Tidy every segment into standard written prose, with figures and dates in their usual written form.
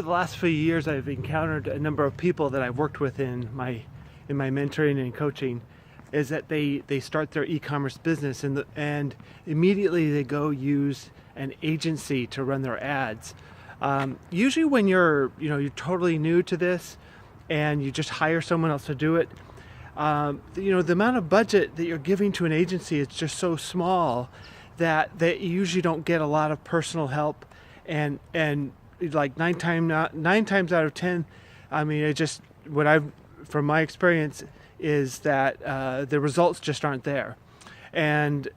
the last few years, I've encountered a number of people that I've worked with in my mentoring and coaching, is that they start their e-commerce business and immediately they go use an agency to run their ads. Usually when you're totally new to this and you just hire someone else to do it, the amount of budget that you're giving to an agency is just so small that you usually don't get a lot of personal help, and like nine times out of 10, I mean, from my experience is that the results just aren't there. And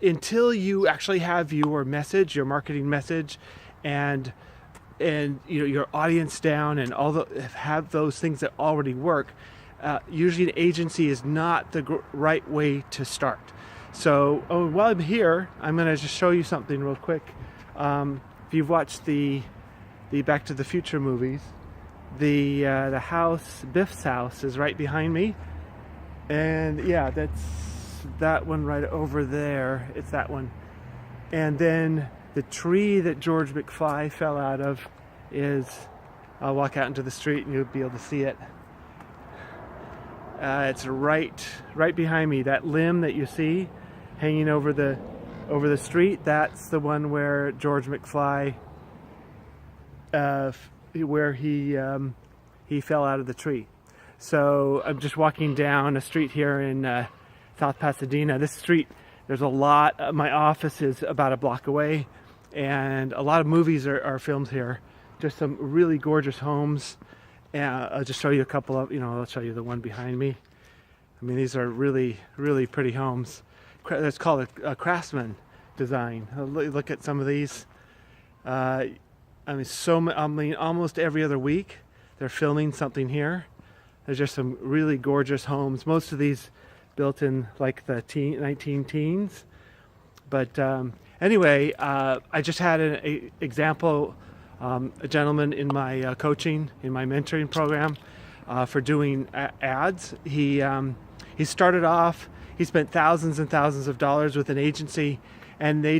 until you actually have your marketing message, and your audience down, and have those things that already work, usually an agency is not the right way to start. So while I'm here, I'm going to just show you something real quick. If you've watched the Back to the Future movies, the house, Biff's house, is right behind me, and yeah, that's that one right over there. It's that one. And then the tree that George McFly fell out of I'll walk out into the street and you'll be able to see it. It's right behind me. That limb that you see hanging over the street, that's the one where George McFly, where he fell out of the tree. So I'm just walking down a street here in South Pasadena. This street, there's a lot. My office is about a block away, and a lot of movies are filmed here. Just some really gorgeous homes. I'll just show you a couple of, I'll show you the one behind me. I mean, these are really, really pretty homes. It's called a craftsman design. Look at some of these. Almost every other week they're filming something here. There's just some really gorgeous homes. Most of these built in like the 19 teens. But anyway, I just had an example, a gentleman in my coaching, in my mentoring program for doing ads. He started off, he spent thousands and thousands of dollars with an agency, and they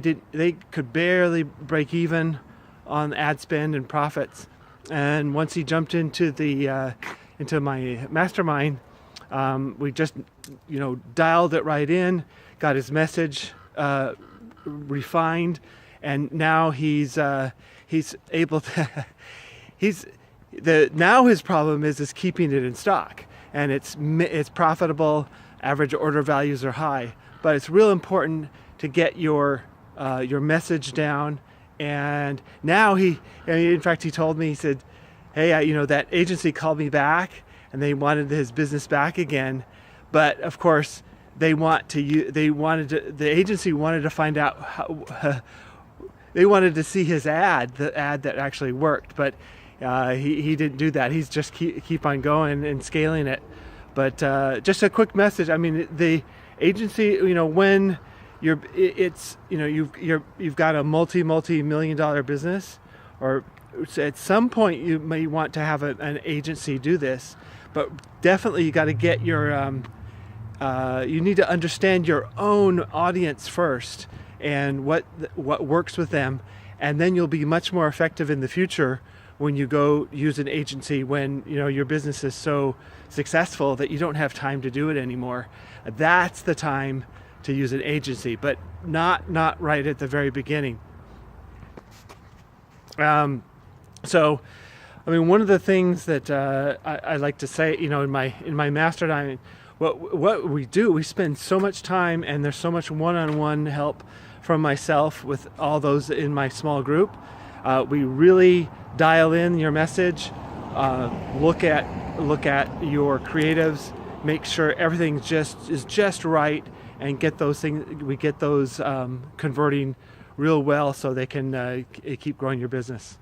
could barely break even on ad spend and profits. And once he jumped into my mastermind, we just dialed it right in, got his message refined, and now he's able to now his problem is keeping it in stock, and it's profitable. Average order values are high, but it's real important to get your message down. And now in fact he told me, he said, hey, that agency called me back and they wanted his business back again, but of course the agency wanted to find out how, they wanted to see his ad, the ad that actually worked, but he didn't do that. He's just keep on going and scaling it. But just a quick message. I mean, the agency, when you've got a multi-million-dollar business, or at some point you may want to have an agency do this, but definitely you got to get your you need to understand your own audience first and what works with them, and then you'll be much more effective in the future when you go use an agency, when your business is so successful that you don't have time to do it anymore. That's the time to use an agency, but not right at the very beginning. So, I mean, one of the things that I like to say, in my mastermind, what we do, we spend so much time, and there's so much one-on-one help from myself with all those in my small group. We really dial in your message, look at your creatives, make sure everything is just right, and get those things. We get those converting real well, so they can keep growing your business.